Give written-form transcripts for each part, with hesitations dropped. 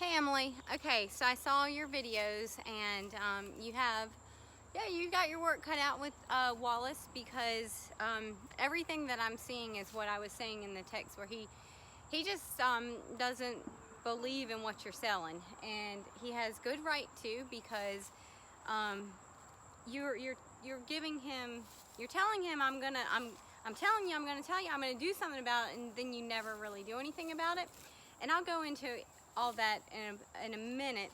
Hey Emily, okay, so I saw your videos and you got your work cut out with Wallace because everything that I'm seeing is what I was saying in the text where he just doesn't believe in what you're selling, and he has good right to because you're giving him, you're telling him I'm telling you I'm gonna tell you I'm gonna do something about it, and then you never really do anything about it. And I'll go into all that in a minute,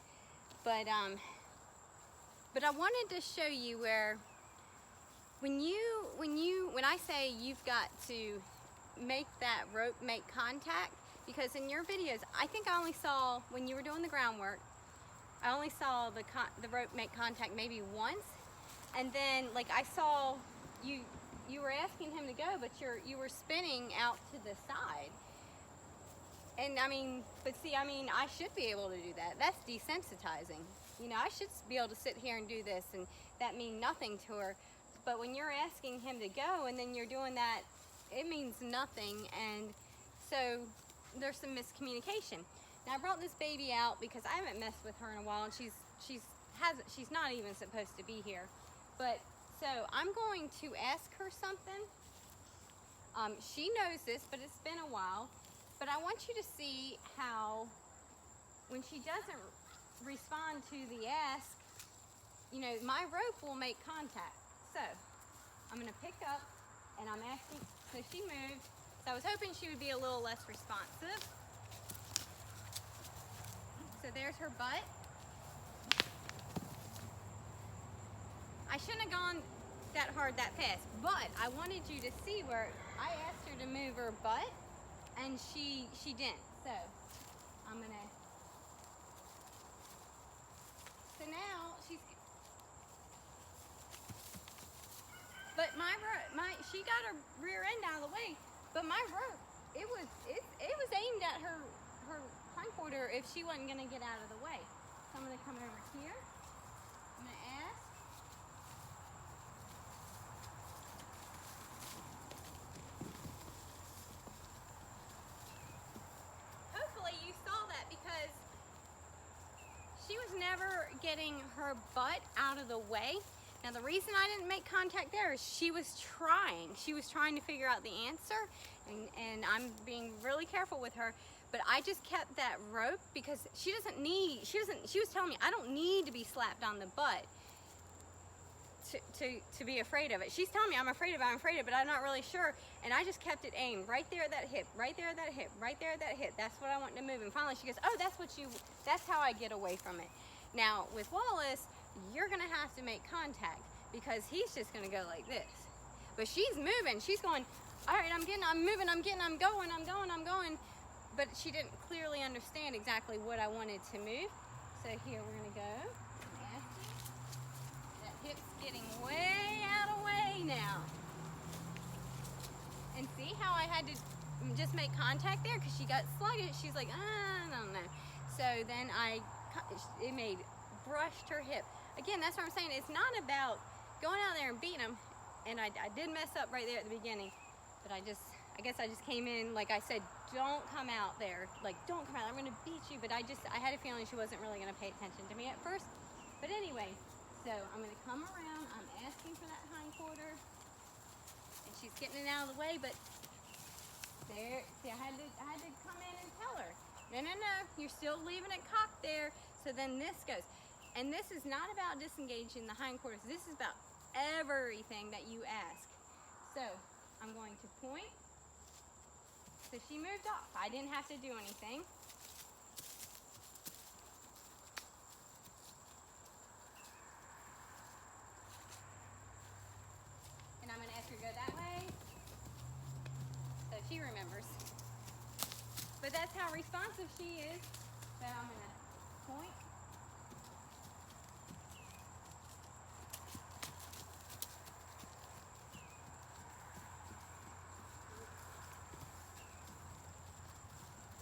but I wanted to show you where when I say you've got to make that rope make contact, because in your videos I think I only saw, when you were doing the groundwork, I only saw the rope make contact maybe once, and then like I saw you were asking him to go, but you were spinning out to the side. And I should be able to do that. That's desensitizing. You know, I should be able to sit here and do this and that mean nothing to her. But when you're asking him to go and then you're doing that, it means nothing. And so there's some miscommunication. Now I brought this baby out because I haven't messed with her in a while, and she's not even supposed to be here. But so I'm going to ask her something. She knows this, but it's been a while. But I want you to see how when she doesn't respond to the ask, you know, my rope will make contact. So I'm gonna pick up and I'm asking, so she moved. So I was hoping she would be a little less responsive. So there's her butt. I shouldn't have gone that hard that fast, but I wanted you to see where I asked her to move her butt and she didn't. So I'm gonna, so now she's, but she got her rear end out of the way, but my rope, it was aimed at her hindquarter if she wasn't gonna get out of the way. So I'm gonna come over here, I'm gonna ask. Hopefully you saw that, because she was never getting her butt out of the way. Now the reason I didn't make contact there is she was trying to figure out the answer, and I'm being really careful with her, but I just kept that rope because she was telling me I don't need to be slapped on the butt to be afraid of it. She's telling me I'm afraid of it, but I'm not really sure. And I just kept it aimed right there at that hip, right there at that hip, right there at that hip. That's what I want to move. And finally she goes, oh, that's how I get away from it. Now with Wallace, you're gonna have to make contact because he's just gonna go like this. But she's moving, she's going, all right, I'm moving, I'm going. But she didn't clearly understand exactly what I wanted to move. So here we're gonna go. That hip's getting way out of way now. And see how I had to just make contact there because she got sluggish. She's like, I don't know. So then it brushed her hip. Again, that's what I'm saying. It's not about going out there and beating them. And I did mess up right there at the beginning. But I guess I just came in, like I said, don't come out there. Like, don't come out, I'm gonna beat you. But I had a feeling she wasn't really gonna pay attention to me at first. But anyway, so I'm gonna come around, I'm asking for that hindquarter. And she's getting it out of the way, but there, see, I had to come in and tell her, no, you're still leaving it cocked there. So then this goes. And this is not about disengaging the hindquarters. This is about everything that you ask. So I'm going to point. So she moved off. I didn't have to do anything. And I'm going to ask her to go that way. So she remembers. But that's how responsive she is. So I'm going to point.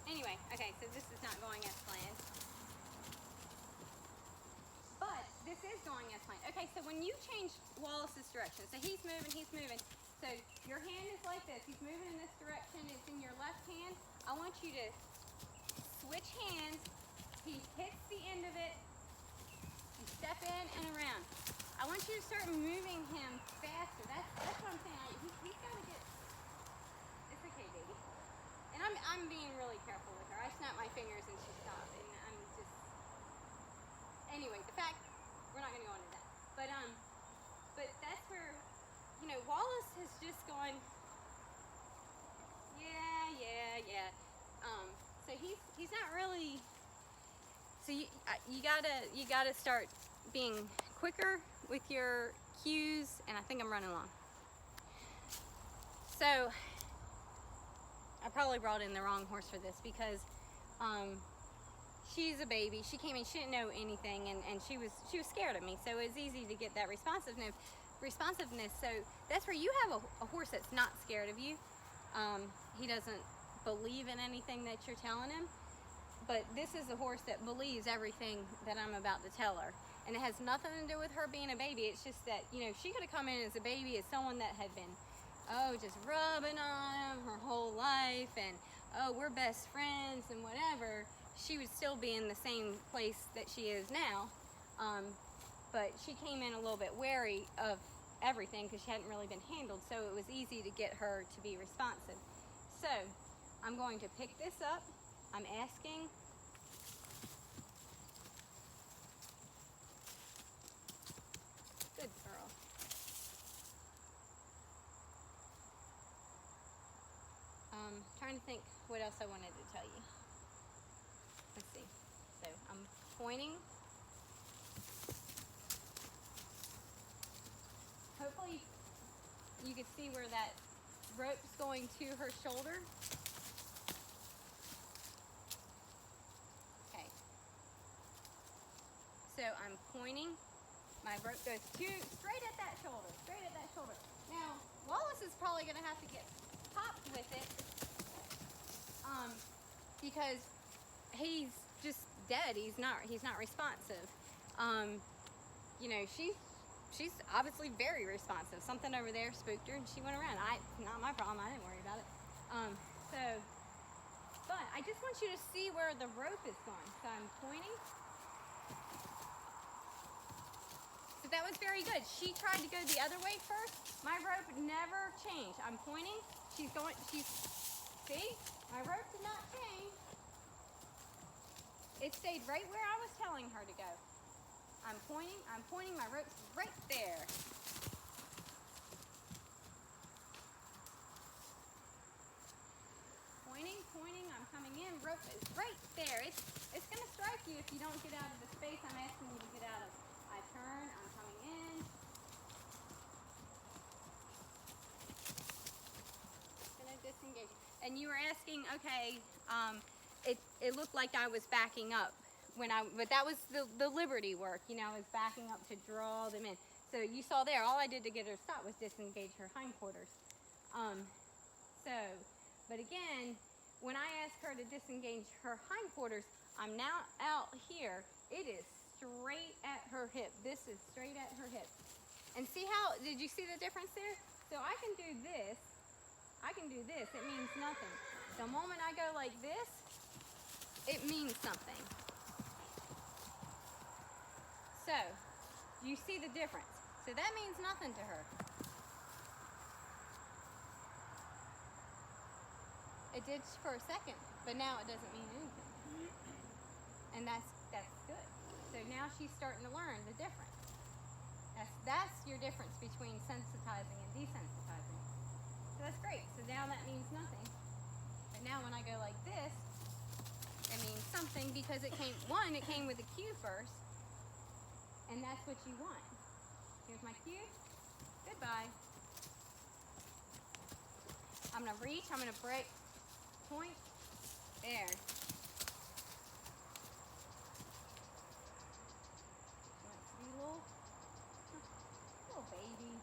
Anyway, okay, so this is not going as planned. But this is going as planned. Okay, so when you change Wallace's direction, so he's moving. So your hand is like this. He's moving in this direction. It's in your left hand. I want you to switch hands. He's step in and around. I want you to start moving him faster. That's what I'm saying. He's got to get. It's okay, baby. And I'm being really careful with her. I snap my fingers and she stopped. And I'm just. Anyway, the fact we're not gonna go into that. But that's where, you know, Wallace has just gone. Yeah. So he's not really. So you gotta start being quicker with your cues, and I think I'm running long. So I probably brought in the wrong horse for this because she's a baby. She came in, she didn't know anything, and she was scared of me. So it's easy to get that responsiveness. So that's where you have a horse that's not scared of you. He doesn't believe in anything that you're telling him. But this is a horse that believes everything that I'm about to tell her. And it has nothing to do with her being a baby. It's just that, you know, she could have come in as a baby as someone that had been, just rubbing on him her whole life, and, we're best friends and whatever. She would still be in the same place that she is now. But she came in a little bit wary of everything because she hadn't really been handled. So it was easy to get her to be responsive. So I'm going to pick this up. I'm asking. Good girl. Trying to think what else I wanted to tell you. Let's see. So I'm pointing. Hopefully you can see where that rope's going to her shoulder. Okay. So I'm pointing. My rope goes straight at that shoulder. Now, Wallace is probably going to have to get popped with it because he's just dead. He's not responsive. You know, she's obviously very responsive. Something over there spooked her and she went around. Not my problem. I didn't worry about it. But I just want you to see where the rope is going. So I'm pointing. So that was very good. She tried to go the other way first. My rope never changed. I'm pointing. See? My rope did not change. It stayed right where I was telling her to go. I'm pointing, my rope's right there. Pointing, I'm coming in, rope is right there. It's gonna strike you if you don't get out of the space I'm asking you to get out of. I turn, I'm coming in. Gonna disengage. And you were asking, okay, it looked like I was backing up. But that was the Liberty work, you know, I was backing up to draw them in. So you saw there, all I did to get her to stop was disengage her hindquarters. But again, when I ask her to disengage her hindquarters, I'm now out here. It is straight at her hip. This is straight at her hip. And see how, did you see the difference there? So I can do this. It means nothing. The moment I go like this, it means something. So, you see the difference. So that means nothing to her. It did for a second, but now it doesn't mean anything. And that's good. So now she's starting to learn the difference. That's your difference between sensitizing and desensitizing. So that's great. So now that means nothing. But now when I go like this, it means something because it came with a cue first. And that's what you want. Here's my cue. Goodbye. I'm going to reach. I'm going to break. Point. There. Wants to be a little baby.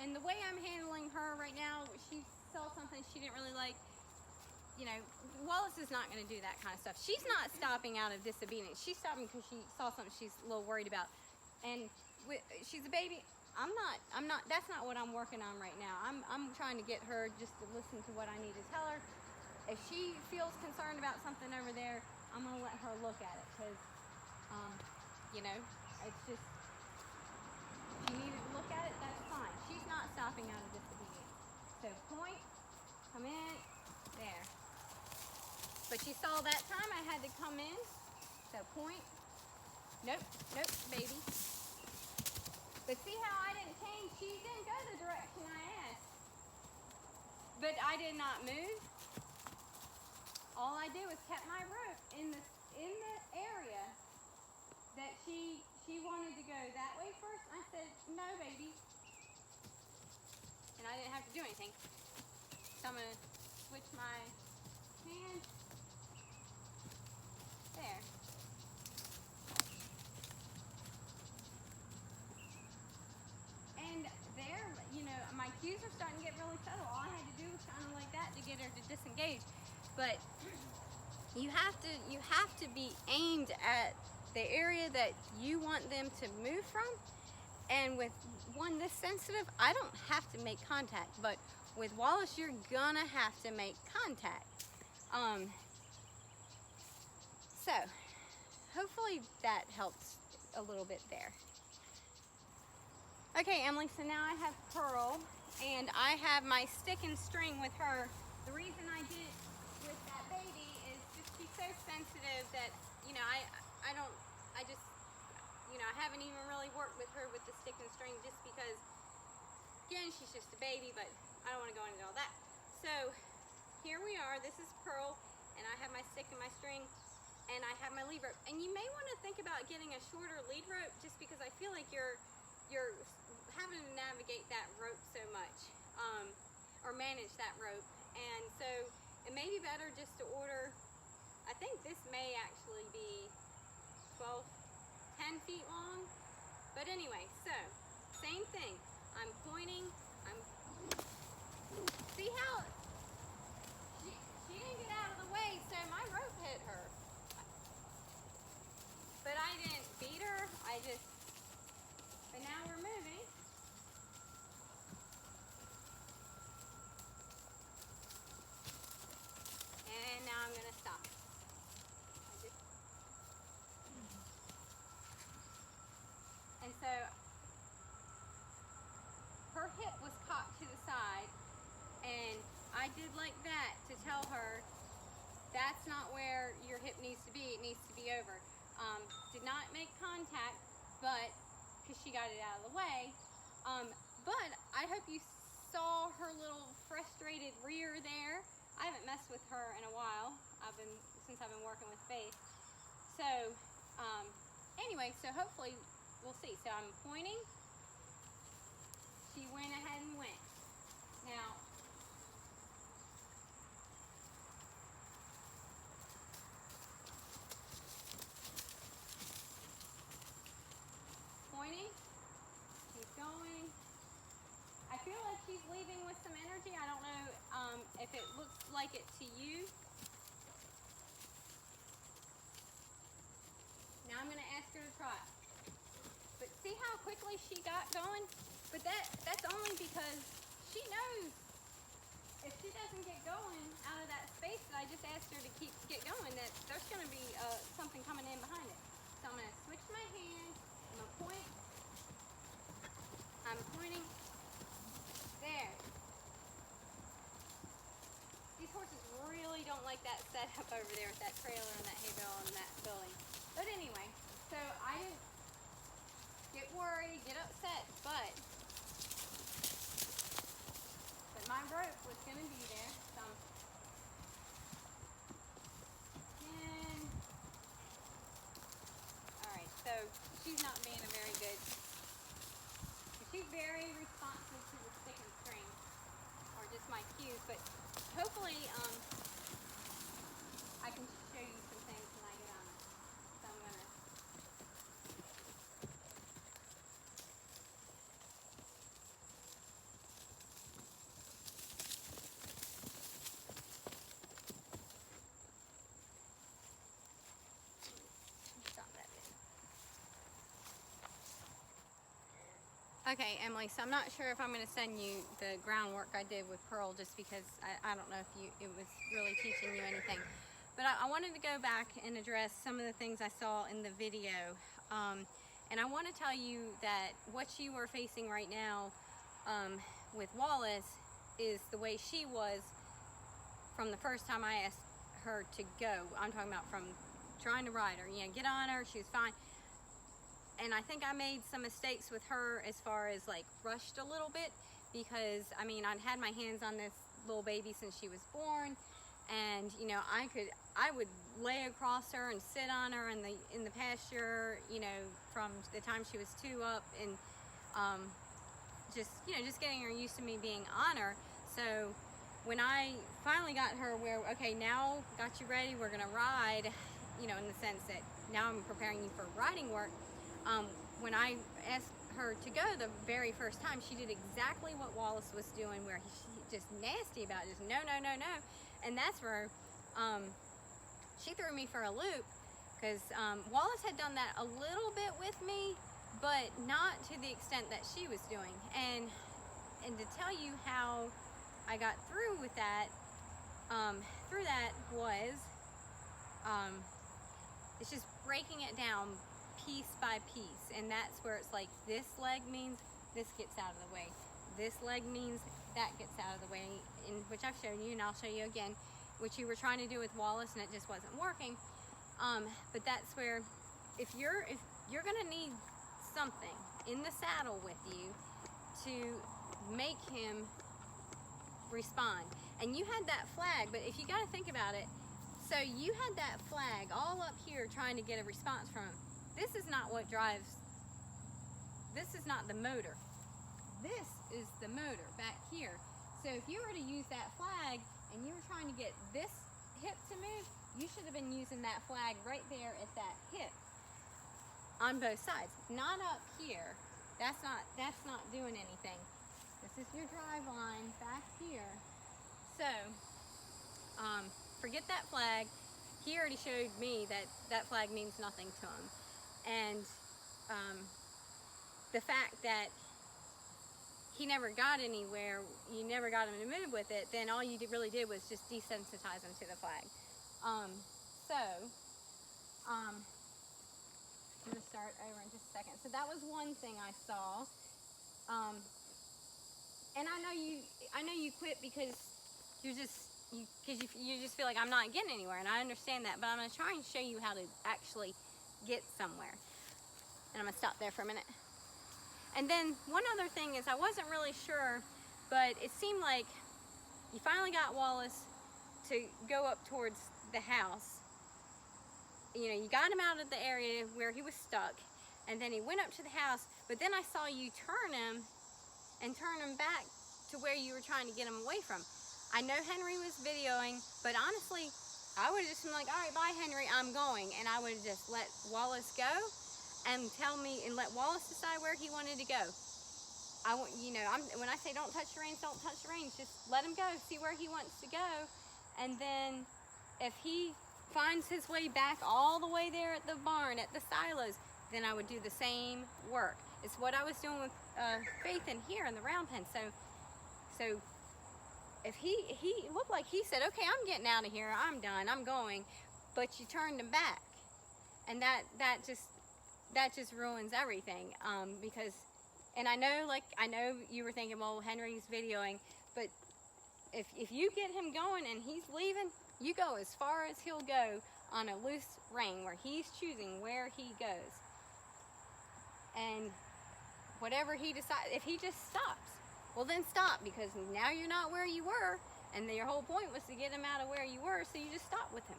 And the way I'm handling her right now, she saw something she didn't really like. You know, Wallace is not going to do that kind of stuff. She's not stopping out of disobedience. She's stopping because she saw something she's a little worried about. And she's a baby. I'm not, that's not what I'm working on right now. I'm trying to get her just to listen to what I need to tell her. if she feels concerned about something over there, I'm gonna let her look at it, because, you know, it's just, if she needed to look at it, that's fine. She's not stopping out of disobedience. So point, come in, there. But she saw that time I had to come in, so point, nope, nope, baby. But see how I didn't change? She didn't go the direction I asked. But I did not move. All I did was kept my rope in the area that she wanted to go that way first. I said, no, baby. And I didn't have to do anything. So I'm gonna switch my hand. There. And there, you know, my cues are starting to get really subtle. All I had to do was kind of like that to get her to disengage. But you have to be aimed at the area that you want them to move from. And with one this sensitive, I don't have to make contact. But with Wallace, you're gonna have to make contact. So hopefully that helps a little bit there. Okay, Emily, so now I have Pearl, and I have my stick and string with her. The reason I did it with that baby is just she's so sensitive that, you know, I haven't even really worked with her with the stick and string, just because, again, she's just a baby, but I don't want to go into all that. So here we are. This is Pearl, and I have my stick and my string, and I have my lead rope. And you may want to think about getting a shorter lead rope, just because I feel like you're having to navigate that rope so much, or manage that rope. And so it may be better just to order, I think this may actually be 10 feet long. But anyway, so same thing. I'm pointing, see how she didn't get out of the way, so my rope hit her. But I didn't beat her, but now we're moving. And now I'm gonna stop. And so her hip was cocked to the side, and I did like that to tell her that's not where your hip needs to be. It needs to be over. Did not make contact, but because she got it out of the way. But I hope you saw her little frustrated rear there. I haven't messed with her in a while. Since I've been working with Faith. So anyway, so hopefully we'll see. So I'm pointing. She went ahead and went. Now, pointing, keep going. I feel like she's leaving with some energy. I don't know if it looks like it to you. Now I'm going to ask her to trot. But see how quickly she got going? But that's only because she knows if she doesn't get going out of that space that I just asked her to get going, that there's going to be something coming in behind it. So I'm going to switch my hand. I'm going to point. I'm pointing. There. These horses really don't like that setup over there with that trailer and that hay bale and that building. But anyway, so I didn't get worried, get upset, but my rope was going to be there. So alright, so she's not being a very good, she's very responsive to the stick and string, or just my cues, but hopefully I can show you some things when I get on it. So I'm going to Okay, Emily, so I'm not sure if I'm going to send you the groundwork I did with Pearl, just because I don't know if it was really teaching you anything. But I wanted to go back and address some of the things I saw in the video. And I want to tell you that what you are facing right now with Wallace is the way she was from the first time I asked her to go. I'm talking about from trying to ride her. You know, get on her, she was fine. And I think I made some mistakes with her as far as like rushed a little bit, because I mean, I'd had my hands on this little baby since she was born, and you know, I would lay across her and sit on her in the pasture, you know, from the time she was 2 up, and just, you know, just getting her used to me being on her. So when I finally got her where, okay, now got you ready, we're gonna ride, you know, in the sense that now I'm preparing you for riding work. When I asked her to go the very first time, she did exactly what Wallace was doing, where she just nasty about it, just no, no, no, no. And that's where she threw me for a loop, because Wallace had done that a little bit with me, but not to the extent that she was doing. And to tell you how I got through with that, was it's just breaking it down piece by piece. And that's where it's like, this leg means this gets out of the way, this leg means that gets out of the way, in which I've shown you, and I'll show you again, which you were trying to do with Wallace and it just wasn't working. But that's where if you're gonna need something in the saddle with you to make him respond. And you had that flag, but if you got to think about it, so you had that flag all up here trying to get a response from him. This is not what drives, this is not the motor. This is the motor back here. So if you were to use that flag and you were trying to get this hip to move, you should have been using that flag right there at that hip on both sides, not up here. That's not doing anything. This is your drive line back here. So forget that flag. He already showed me that that flag means nothing to him. And the fact that he never got anywhere, you never got him to move with it, then all you really did was just desensitize him to the flag. I'm going to start over in just a second. So that was one thing I saw. And I know you quit because you just feel like I'm not getting anywhere, and I understand that, but I'm going to try and show you how to actually get somewhere. And I'm going to stop there for a minute. And then one other thing is, I wasn't really sure, but it seemed like you finally got Wallace to go up towards the house. You know, you got him out of the area where he was stuck, and then he went up to the house, but then I saw you turn him back to where you were trying to get him away from. I know Henry was videoing, but honestly, I would have just been like, all right, bye Henry, I'm going. And I would have just let Wallace go and let Wallace decide where he wanted to go. When I say don't touch the reins, don't touch the reins. Just let him go, see where he wants to go. And then if he finds his way back all the way there at the barn, at the silos, then I would do the same work. It's what I was doing with Faith in here in the round pen. So if he looked like he said, okay, I'm getting out of here, I'm done, I'm going, but you turned him back, and that just ruins everything. Because, and I know you were thinking, well, Henry's videoing, but if you get him going and he's leaving, you go as far as he'll go on a loose rein, where he's choosing where he goes. And whatever he decides, if he just stops, well then stop, because now you're not where you were, and your whole point was to get him out of where you were, so you just stop with him.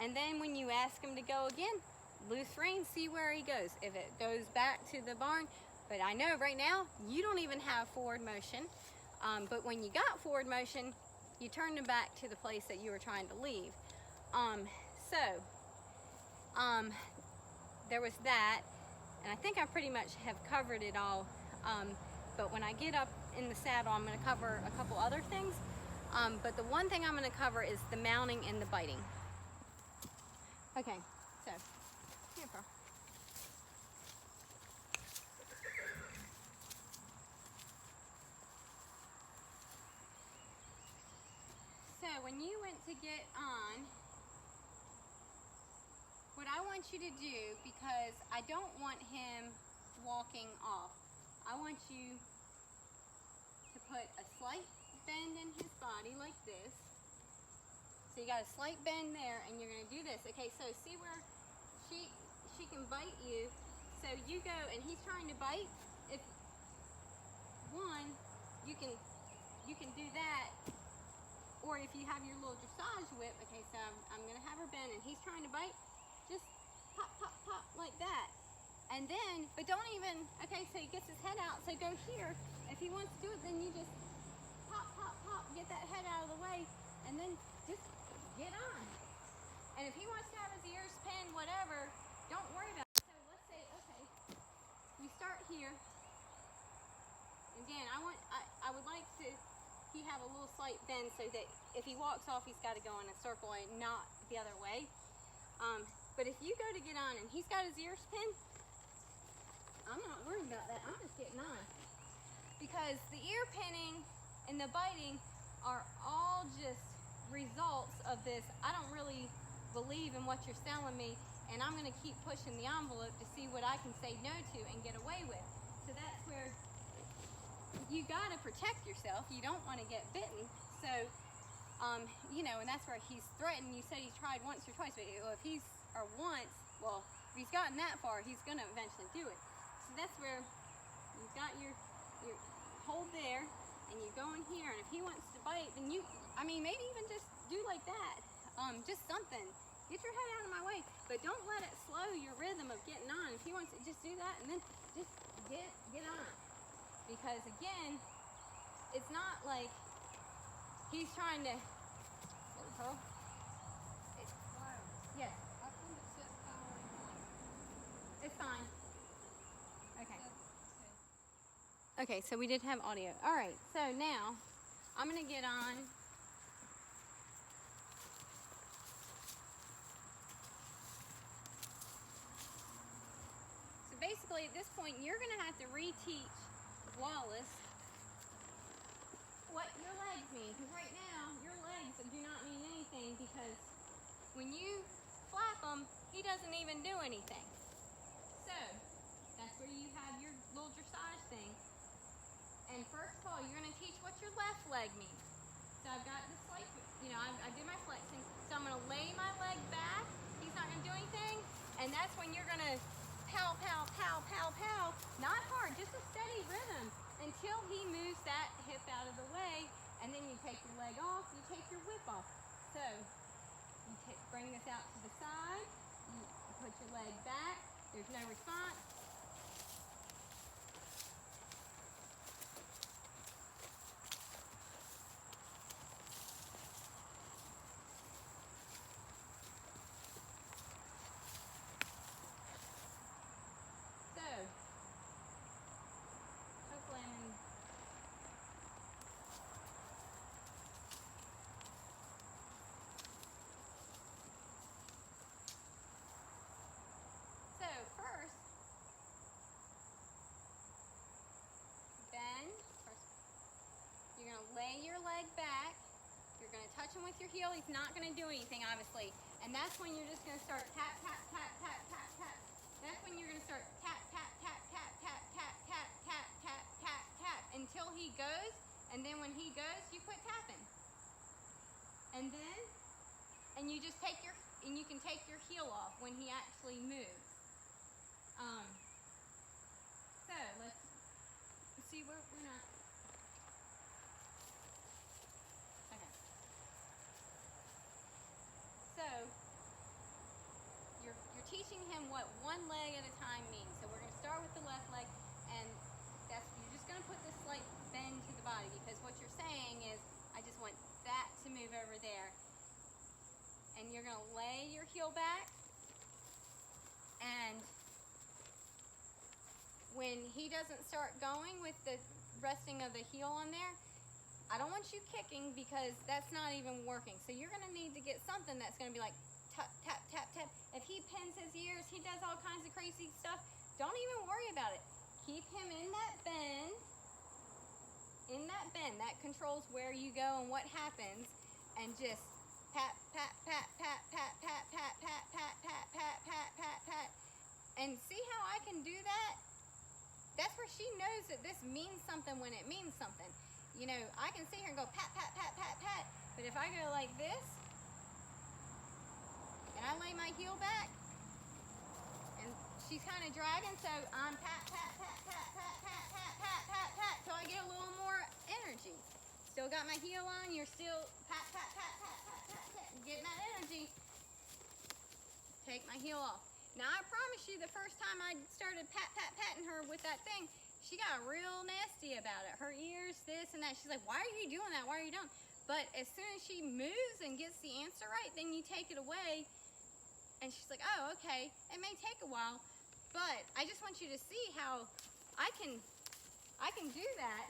And then when you ask him to go again, loose rein, see where he goes. If it goes back to the barn, but I know right now you don't even have forward motion, but when you got forward motion, you turned him back to the place that you were trying to leave. There was that, and I think I pretty much have covered it all. But when I get up in the saddle, I'm going to cover a couple other things. But the one thing I'm going to cover is the mounting and the biting. Okay, so here, Pearl. when you went to get on, what I want you to do, because I don't want him walking off, I want you to put a slight bend in his body like this. So you got a slight bend there, and you're going to do this. Okay, so see where she can bite you. So you go, and he's trying to bite. If one, you can do that, or if you have your little dressage whip. Okay, so I'm going to have her bend, and he's trying to bite. Just pop, pop, pop like that. And then, but don't even, okay, so he gets his head out, so go here. If he wants to do it, then you just pop, pop, pop, get that head out of the way, and then just get on. And if he wants to have his ears pinned, whatever, don't worry about it. So let's say, okay, we start here. Again, I would like to, he have a little slight bend so that if he walks off, he's got to go in a circle and not the other way. But if you go to get on and he's got his ears pinned, I'm not worried about that. I'm just getting on. Because the ear pinning and the biting are all just results of this. I don't really believe in what you're selling me, and I'm going to keep pushing the envelope to see what I can say no to and get away with. So that's where you got to protect yourself. You don't want to get bitten. So, you know, and that's where he's threatened. You said he tried once or twice, but if he's, or once, well, if he's gotten that far, he's going to eventually do it. So that's where you've got your hold there, and you go in here, and if he wants to bite, then you, I mean, maybe even just do like that. Just something. Get your head out of my way, but don't let it slow your rhythm of getting on. If he wants to just do that, and then just get on. Because again, it's not like he's trying to, Pearl? Yes. It's fine. Okay. Okay, so we did have audio. All right, so now I'm gonna get on. So basically at this point, you're gonna have to reteach Wallace what your legs mean. Because right now, your legs do not mean anything, because when you flap them, he doesn't even do anything. So that's where you have your little dressage thing. And first of all, you're going to teach what your left leg means. So I've got this, like, you know, I did my flexing. So I'm going to lay my leg back. He's not going to do anything. And that's when you're going to pow, pow, pow, pow, pow. Not hard, just a steady rhythm until he moves that hip out of the way. And then you take your leg off, you take your whip off. So you bring this out to the side. You put your leg back. There's no response. So, hopefully I'm in. So first, bend. First, you're going to lay your leg back. You're going to touch him with your heel. He's not going to do anything, obviously. And that's when you're just going to start tap, tap, tap, tap, tap, tap. That's when you're going to start tap, tap, tap, tap, tap, tap, tap, tap, tap, tap, tap, until he goes. And then when he goes, you quit tapping. And then, and you just take your, and you can take your heel off when he actually moves. So let's see where we're not. Okay. So you're teaching him what one leg at a time means. So we're going to start with the left leg, and that's, you're just going to put this slight bend to the body, because what you're saying is, I just want that to move over there. And you're going to lay your heel back, and when he doesn't start going with the resting of the heel on there, I don't want you kicking, because that's not even working. So you're going to need to get something that's going to be like tap, tap, tap, tap. If he pins his ears, he does all kinds of crazy stuff, don't even worry about it. Keep him in that bend. In that bend, that controls where you go and what happens. and just pat, pat, pat, pat, pat, pat, pat, pat, pat, pat, pat, pat, pat, pat. And see how I can do that? That's where she knows that this means something when it means something. You know, I can sit here and go pat, pat, pat, pat, pat, but if I go like this, and I lay my heel back, and she's kind of dragging, so I'm pat, pat, pat, pat, pat, pat, pat, pat, pat, pat, till I get a little more energy. Still got my heel on, you're still pat, pat, pat, pat, pat, pat, pat, getting that energy. Take my heel off. Now I promise you the first time I started pat, pat, patting her with that thing, she got real nasty about it. Her ears, this and that. She's like, why are you doing that? Why are you doing? But as soon as she moves and gets the answer right, then you take it away. And she's like, oh, okay. It may take a while, but I just want you to see how I can do that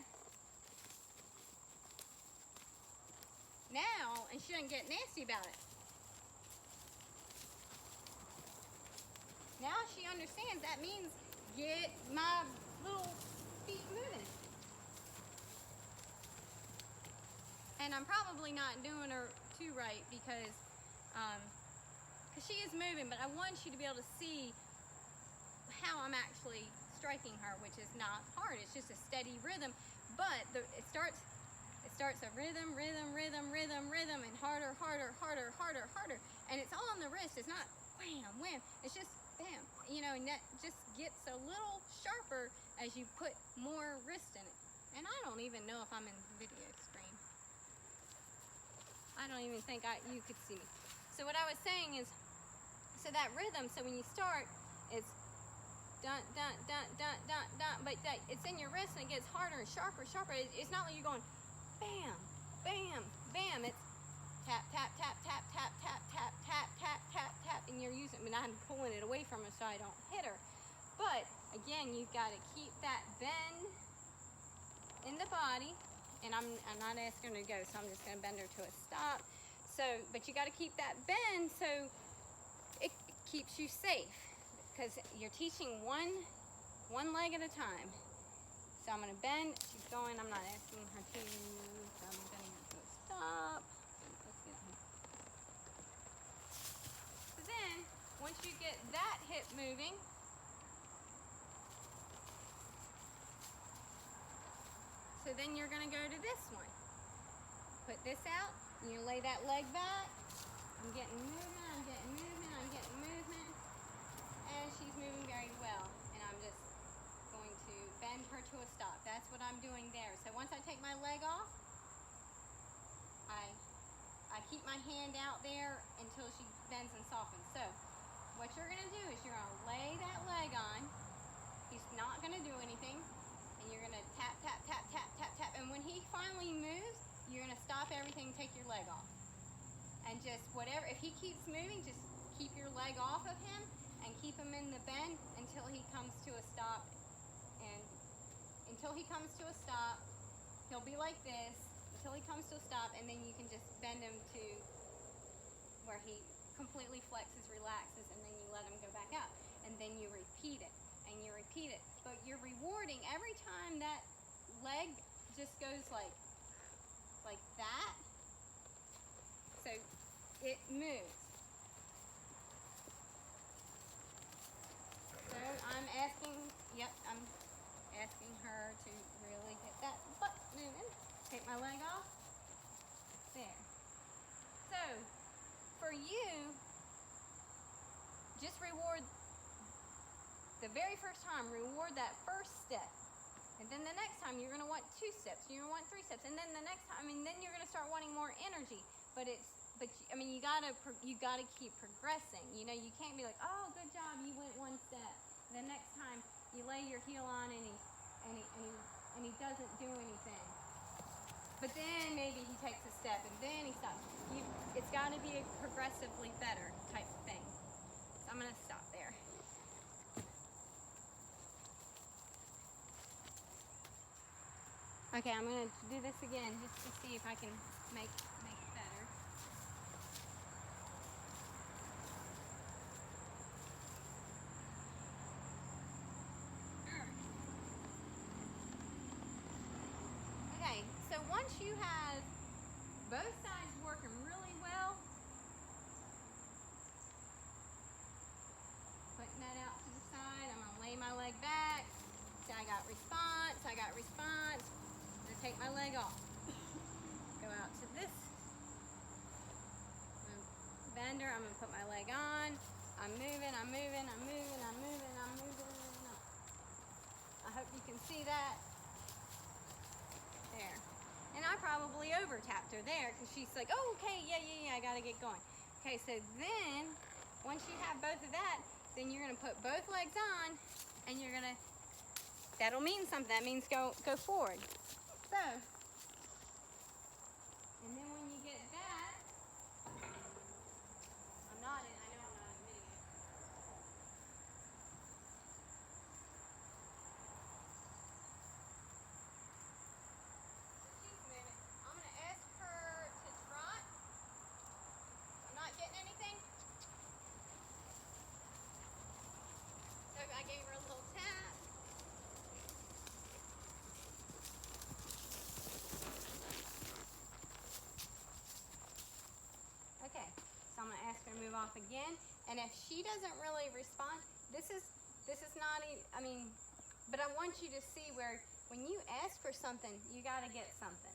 now, and she doesn't get nasty about it. Now she understands that means get my little feet moving. And I'm probably not doing her too right because she is moving, but I want you to be able to see how I'm actually striking her, which is not hard. It's just a steady rhythm, but it starts a rhythm, rhythm, rhythm, rhythm, rhythm, and harder, harder, harder, harder, harder. And it's all on the wrist. It's not wham, wham. It's just bam, you know, and that just gets a little sharper as you put more wrist in it. And I don't even know if I'm in the video screen. I don't even think you could see me. So what I was saying is, so that rhythm, so when you start, it's dun, dun, dun, dun, dun, dun, but it's in your wrist and it gets harder and sharper, sharper. It's not like you're going bam, bam, bam. It's tap, tap, tap, tap, tap, tap, tap, tap, tap, tap, tap, and you're using, I mean, I'm pulling it away from her so I don't hit her. But again, you've got to keep that bend in the body, and I'm not asking her to go, so I'm just going to bend her to a stop. So, but you got to keep that bend so it keeps you safe, because you're teaching one leg at a time. So I'm going to bend. She's going. I'm not asking her to. So I'm bending her to a stop. So then, once you get that hip moving, so then you're going to go to this one. Put this out. And you lay that leg back. I'm getting movement. I'm getting movement. I'm getting movement. And she's moving very well. And I'm just going to bend her to a stop. That's what I'm doing there. So once I take my leg off, I keep my hand out there until she bends and softens. So what you're going to do is you're going to lay that leg on. He's not going to do anything. And you're going to tap, tap, tap, tap, tap, tap. And when he finally moves, you're going to stop everything and take your leg off. And just whatever, if he keeps moving, just keep your leg off of him and keep him in the bend until he comes to a stop. And until he comes to a stop, he'll be like this until he comes to a stop, and then you can just bend him to where he completely flexes, relaxes, and then you let him go back out. And then you repeat it, and you repeat it. But you're rewarding every time that leg just goes like that. So it moves. So I'm asking her to really get that butt moving. Take my leg off. There. So for you, just reward the very first time, reward that first step. And then the next time you're going to want 2 steps, you're going to want 3 steps, and then the next time, and then you're going to start wanting more energy. But I mean, you got to keep progressing. You know, you can't be like, oh, good job, you went 1 step. And the next time you lay your heel on and he doesn't do anything. But then maybe he takes a step and then he stops. It's got to be a progressively better type of thing. So I'm going to stop there. Okay, I'm going to do this again just to see if I can make it better. Okay, so once you have both sides working leg off. Go out to this bender. I'm gonna put my leg on. I'm moving, I'm moving, I'm moving, I'm moving, I'm moving. I hope you can see that. There. And I probably over tapped her there because she's like, oh, okay, yeah, I gotta get going. Okay, so then, once you have both of that, then you're gonna put both legs on and you're gonna, that'll mean something. That means go forward. So, and then when you get that, I'm nodding, I know I'm not admitting it. So she's moving. I'm gonna ask her to trot. I'm not getting anything. So I gave her a little tap. Okay, so I'm gonna ask her to move off again, and if she doesn't really respond, this is not I mean, but I want you to see where when you ask for something, you gotta get something.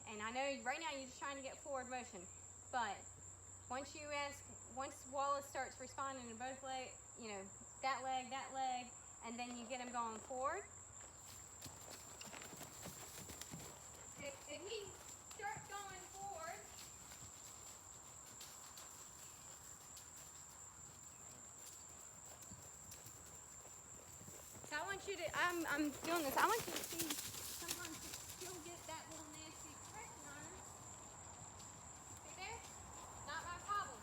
And I know right now you're just trying to get forward motion, but once Wallace starts responding to both legs, you know, that leg, and then you get him going forward. If he starts going forward, so I want you to, I'm doing this, I want you to see, sometimes she'll get that little nasty expression on her. See there? Not my problem.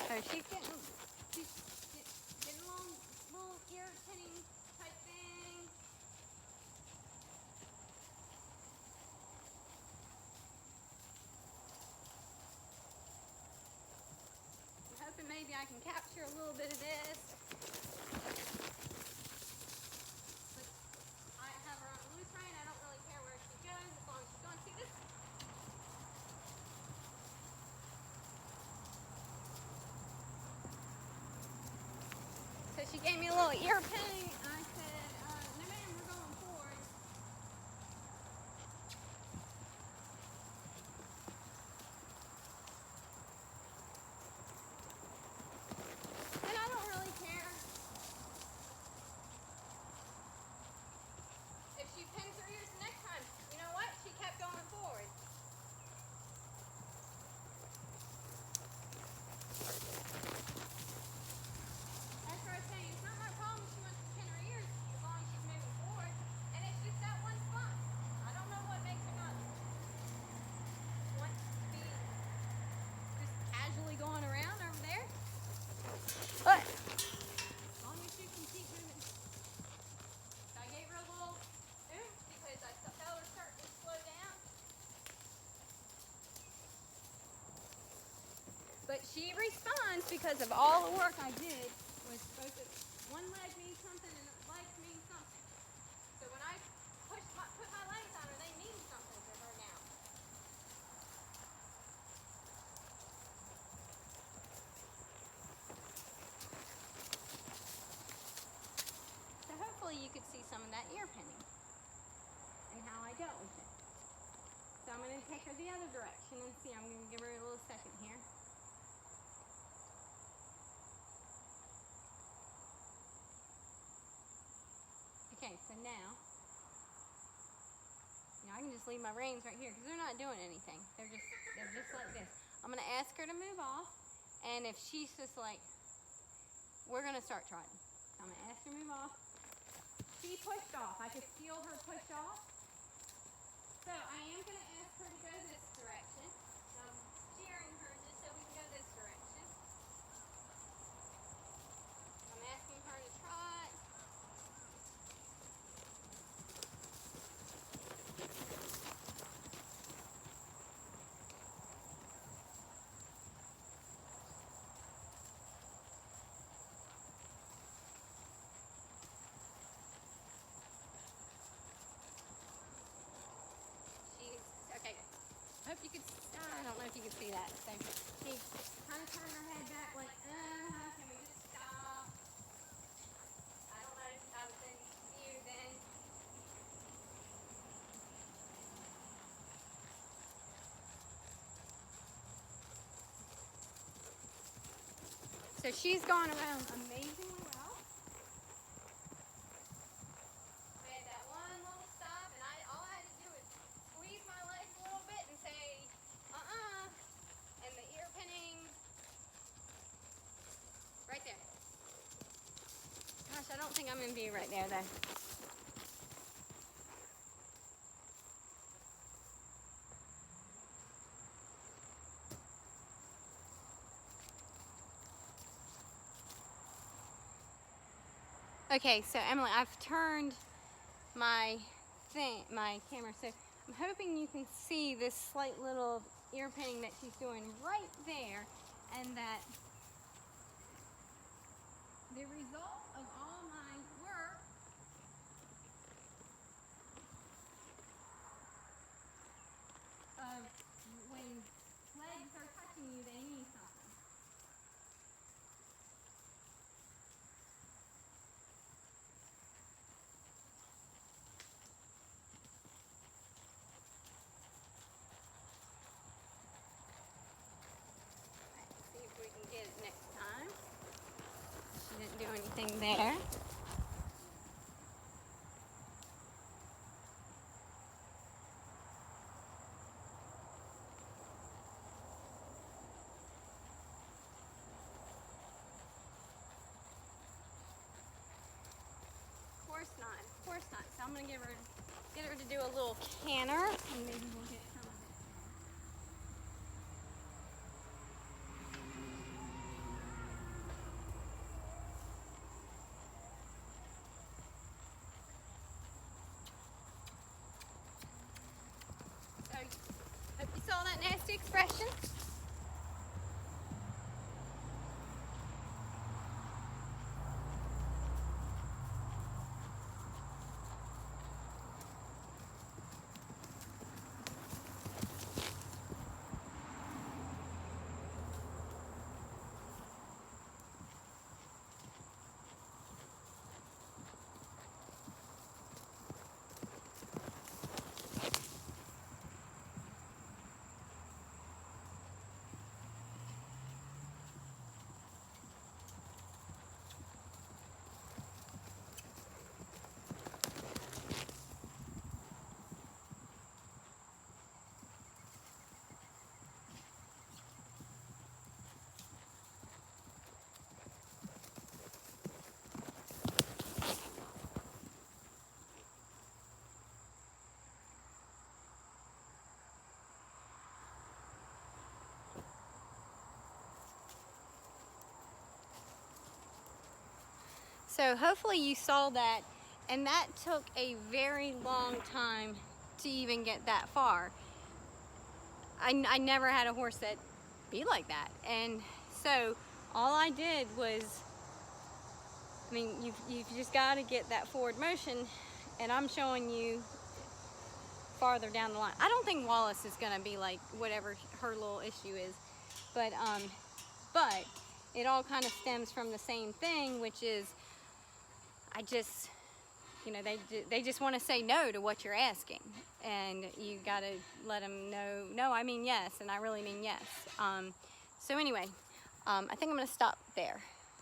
So she's getting a little irritating type thing. I'm hoping maybe I can capture a little bit of this. But I have her on a loose rein. I don't really care where she goes as long as she's going. See this? So she gave me a little ear ping, and I said, no ma'am, we're going forward. And I don't really care if she pins her ears the next time. You know what? She kept going forward. That's what I was saying. It's not my problem if she wants to pin her ears as long as she's moving forward. And it's just that one spot. I don't know what makes her not want to be just casually going around over there. But as long as she can keep moving. So I gave her a little oomph because I felt her start to slow down. But she responds because of all the work I did. Was both of one leg means something and the legs mean something. So when I put my legs on her, they mean something to her now. So hopefully you could see some of that ear pinning and how I dealt with it. So I'm going to take her the other direction and see. I'm going to give her a little second here. Okay, so now I can just leave my reins right here because they're not doing anything. They're just like this. I'm gonna ask her to move off, and if she's just like, we're gonna start trotting. I'm gonna ask her to move off. She pushed off. I could feel her push off. So I am gonna ask her to go this direction. I'm steering her just so we can go this direction. I'm asking her to trot. Okay, I hope you could, I don't know if you can see that. So she kind of turned her head back like, can we just stop? So she's going around amazingly well. We had that one little stop, and all I had to do was squeeze my legs a little bit and say, and the ear pinning, right there. Gosh, I don't think I'm in view right there, though. Okay, so Emily, I've turned my camera, so I'm hoping you can see this slight little ear pinning that she's doing right there, and that the result of all my work of when legs are touching you, they need something. See if we can get it next time. She didn't do anything there. Of course not. So I'm gonna get her to do a little canter, and maybe we'll get some of it. So, hope you saw that nasty expression. So hopefully you saw that, and that took a very long time to even get that far. I never had a horse that be like that, and so all I did was, I mean, you've just got to get that forward motion, and I'm showing you farther down the line. I don't think Wallace is going to be like whatever her little issue is, but it all kind of stems from the same thing, which is they just want to say no to what you're asking, and you got to let them know, no, I mean yes, and I really mean yes. So anyway, I think I'm going to stop there.